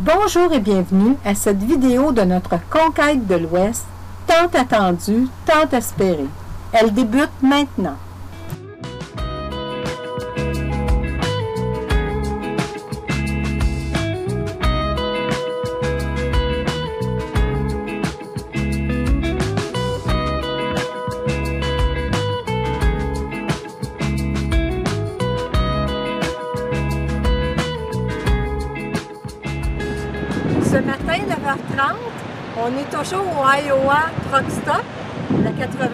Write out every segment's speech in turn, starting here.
Bonjour et bienvenue à cette vidéo de notre conquête de l'Ouest, tant attendue, tant espérée. Elle débute maintenant. Ce matin, 9h30, on est toujours au Iowa Truck Stop, la 80.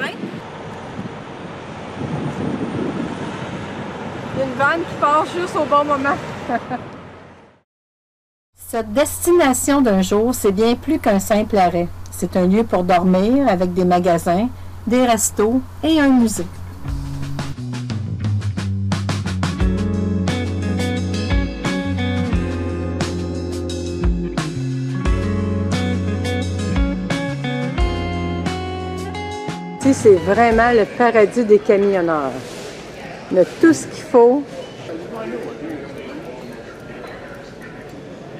Il y a une vanne qui part juste au bon moment. Cette destination d'un jour, c'est bien plus qu'un simple arrêt. C'est un lieu pour dormir avec des magasins, des restos et un musée. Ici, c'est vraiment le paradis des camionneurs. On a tout ce qu'il faut.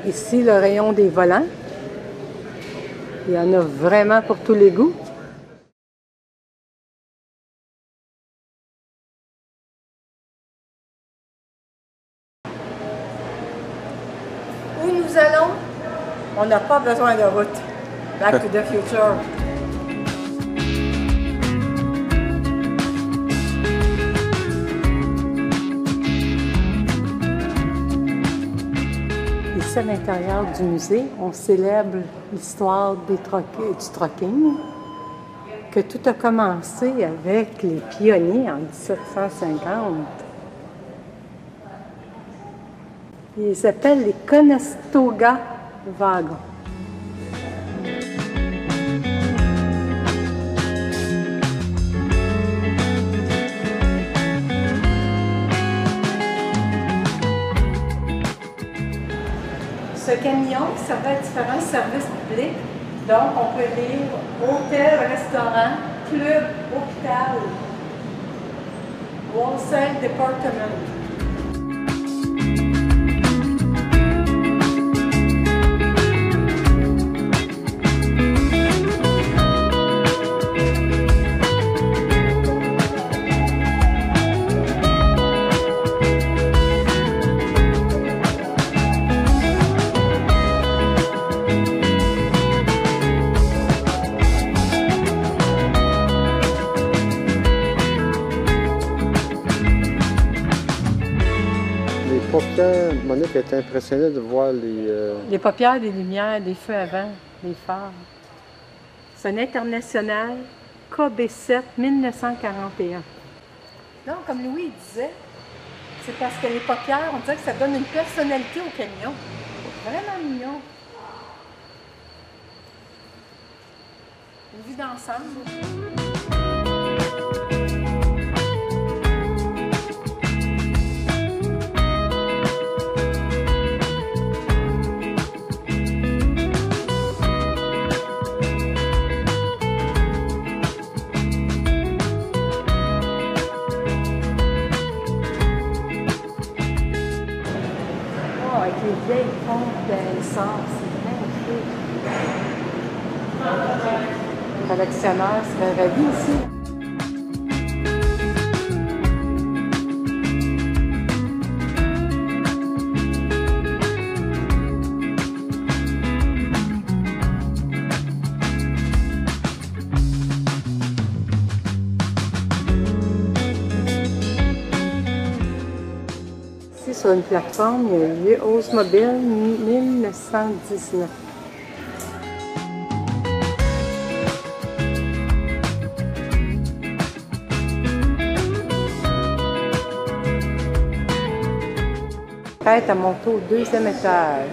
Ici, le rayon des volants. Il y en a vraiment pour tous les goûts. Où nous allons, on n'a pas besoin de route. Back to the future. Ici, à l'intérieur du musée, on célèbre l'histoire du trucking, que tout a commencé avec les pionniers en 1750. Ils s'appellent les Conestoga wagons. Ce camion servait à différents services publics. Donc, on peut lire hôtel, restaurant, club, hôpital, wholesale department. Monique était impressionnée de voir les paupières, des lumières, des feux avant, des phares. C'est un international KB7 1941. Donc, comme Louis disait, c'est parce que les paupières, on dirait que ça donne une personnalité au camion. Vraiment mignon. Une vue d'ensemble. Avec les vieilles pompes d'essence, c'est magnifique. Le collectionneur serait ravi ici. Sur une plateforme, il y a un lieu Oldsmobile 1919. Prête à monter au deuxième étage.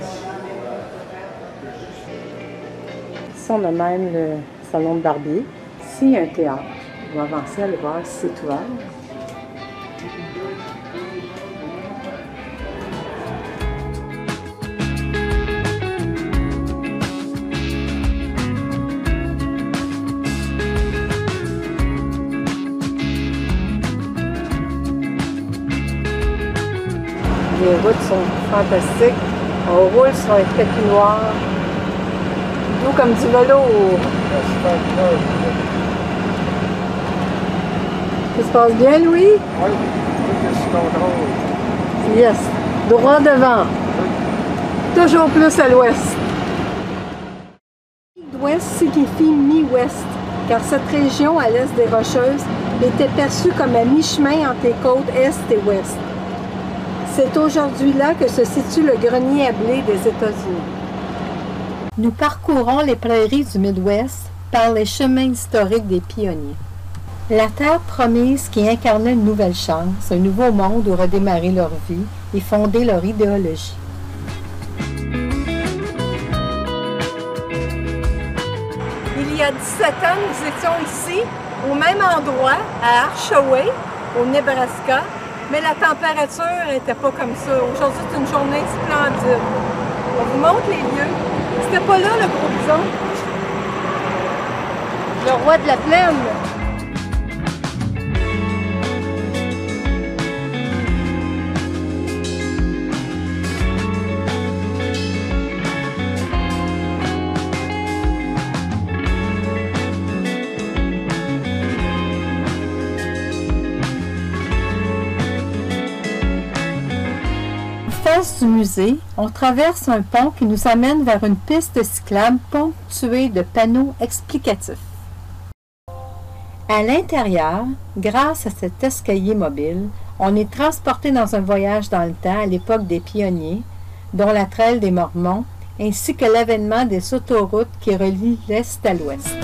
Ici, on a même le salon de barbier. Ici, il y a un théâtre. On va avancer, aller voir si c'est ouvert. Les routes sont fantastiques. On roule sur un tapis noir. Doux comme du velours. Ça se passe bien, Louis? Oui, tout est sous contrôle. Yes. Droit devant. Toujours plus à l'ouest. L'ouest signifie mi-ouest, car cette région à l'est des Rocheuses était perçue comme à mi-chemin entre les côtes est et ouest. C'est aujourd'hui là que se situe le grenier à blé des États-Unis. Nous parcourons les prairies du Midwest par les chemins historiques des pionniers. La terre promise qui incarnait une nouvelle chance, un nouveau monde où redémarrer leur vie et fonder leur idéologie. Il y a 17 ans, nous étions ici, au même endroit, à Archaway, au Nebraska, mais la température n'était pas comme ça. Aujourd'hui, c'est une journée splendide. On vous montre les lieux. C'était pas là, le gros bison. Le roi de la plaine. Du musée, on traverse un pont qui nous amène vers une piste cyclable ponctuée de panneaux explicatifs. À l'intérieur, grâce à cet escalier mobile, on est transporté dans un voyage dans le temps à l'époque des pionniers, dont la traîne des Mormons, ainsi que l'avènement des autoroutes qui relient l'est à l'ouest.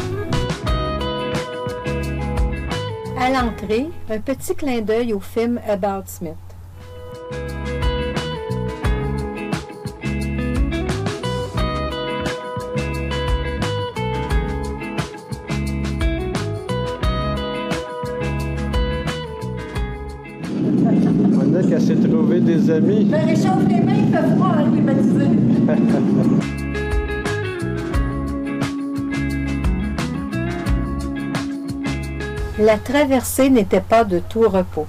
À l'entrée, un petit clin d'œil au film About Smith. Qu'elle s'est trouvé des amis. Ben, réchauffe les mains, il fait froid, hein, climatisé. La traversée n'était pas de tout repos.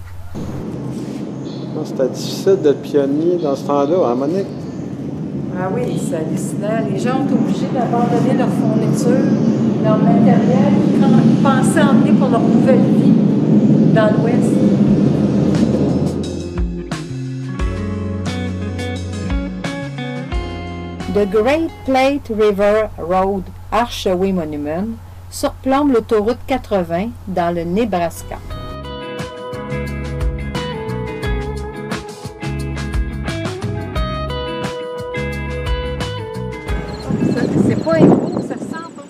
C'était difficile d'être pionnier dans ce temps-là, hein, Monique? Ah oui, c'est hallucinant. Les gens ont été obligés d'abandonner leur fourniture, leur matériel, qu'ils pensaient emmener pour leur nouvelle vie dans l'Ouest. The Great Plate River Road Archaway Monument surplombe l'autoroute 80 dans le Nebraska. C'est pas un gros, ça sent bon.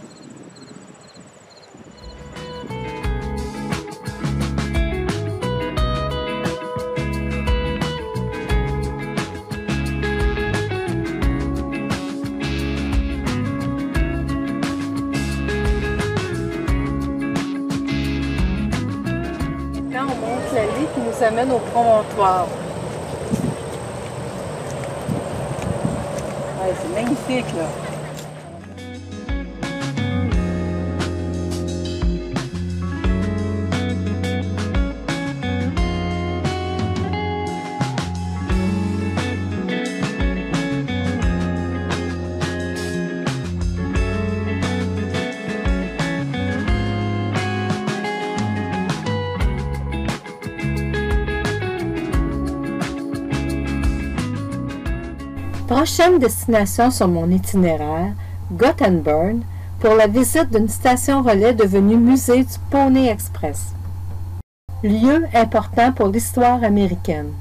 L'allée qui nous amène au promontoire. Ouais, c'est magnifique là. Prochaine destination sur mon itinéraire, Gothenburg, pour la visite d'une station relais devenue musée du Pony Express. Lieu important pour l'histoire américaine.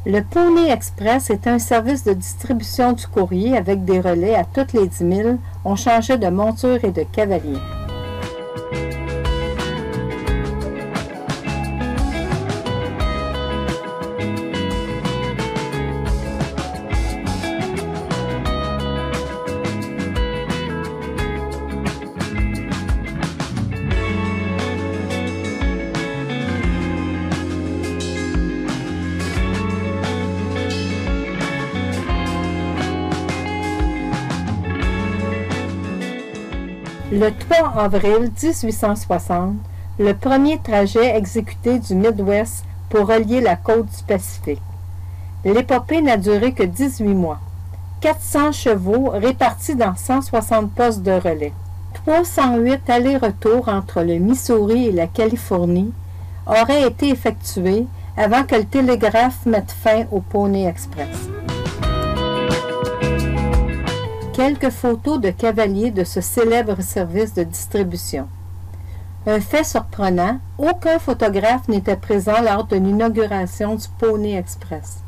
Le Pony Express est un service de distribution du courrier avec des relais à toutes les 10 000. On changeait de monture et de cavalier. Le 3 avril 1860, le premier trajet exécuté du Midwest pour relier la côte du Pacifique. L'épopée n'a duré que 18 mois. 400 chevaux répartis dans 160 postes de relais. 308 allers-retours entre le Missouri et la Californie auraient été effectués avant que le télégraphe mette fin au Pony Express. Quelques photos de cavaliers de ce célèbre service de distribution. Un fait surprenant, aucun photographe n'était présent lors de l'inauguration du Pony Express.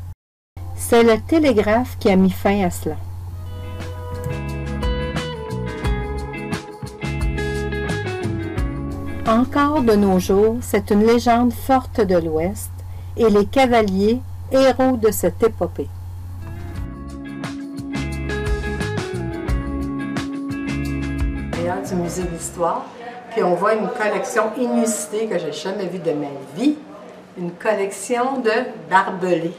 C'est le télégraphe qui a mis fin à cela. Encore de nos jours, c'est une légende forte de l'Ouest et les cavaliers, héros de cette épopée. Du musée de l'Histoire, puis on voit une collection inusitée que j'ai jamais vue de ma vie, une collection de barbelés.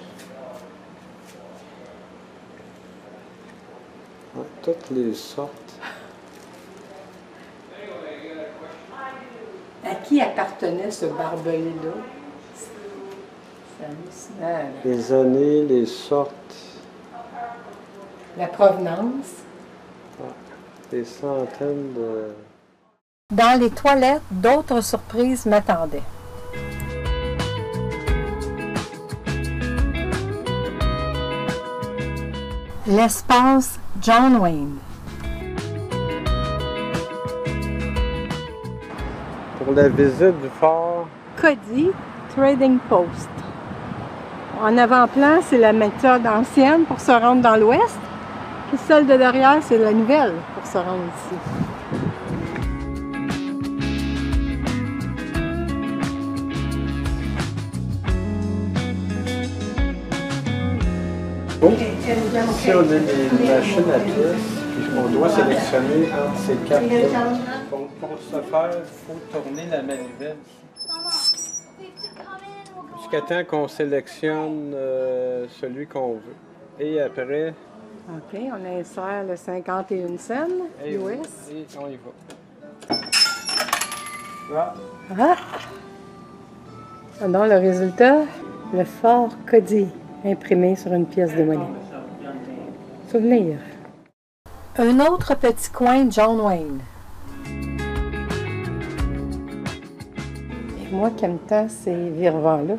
Toutes les sortes. À qui appartenait ce barbelé-là? C'est hallucinant. Les années, les sortes. La provenance. Des centaines de... Dans les toilettes, d'autres surprises m'attendaient. L'espace John Wayne. Pour la visite du fort Cody Trading Post. En avant-plan, c'est la méthode ancienne pour se rendre dans l'ouest. Puis celle de derrière, c'est la nouvelle pour se rendre ici. Ici, on a des machines à pièces, puis on doit sélectionner entre ces quatre-là. Pour ce faire, il faut tourner la manivelle. Jusqu'à temps qu'on sélectionne celui qu'on veut. Et après... OK, on insère le 51 cents US. Et on y va. Là. Ah! Alors, le résultat, le fort Cody, imprimé sur une pièce de monnaie. Souvenir. Un autre petit coin John Wayne. Et moi qui aime tant ces virevents-là,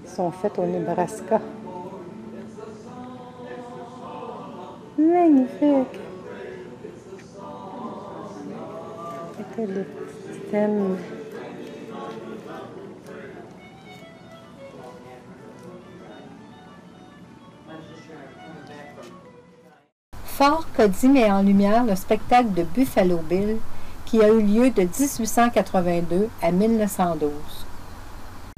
ils sont faits au Nebraska. Magnifique! C'était le petit thème. Fort Cody met en lumière le spectacle de Buffalo Bill qui a eu lieu de 1882 à 1912.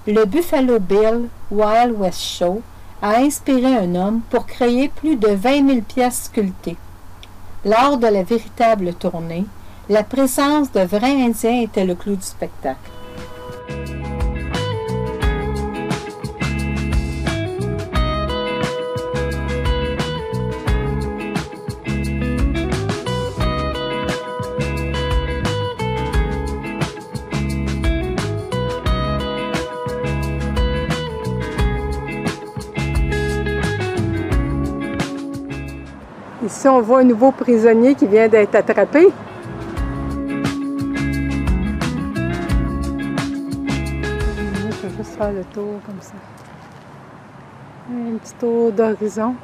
Le Buffalo Bill Wild West Show a inspiré un homme pour créer plus de 20 000 pièces sculptées. Lors de la véritable tournée, la présence de vrais Indiens était le clou du spectacle. Ici, on voit un nouveau prisonnier qui vient d'être attrapé. Je vais juste faire le tour comme ça. Un petit tour d'horizon.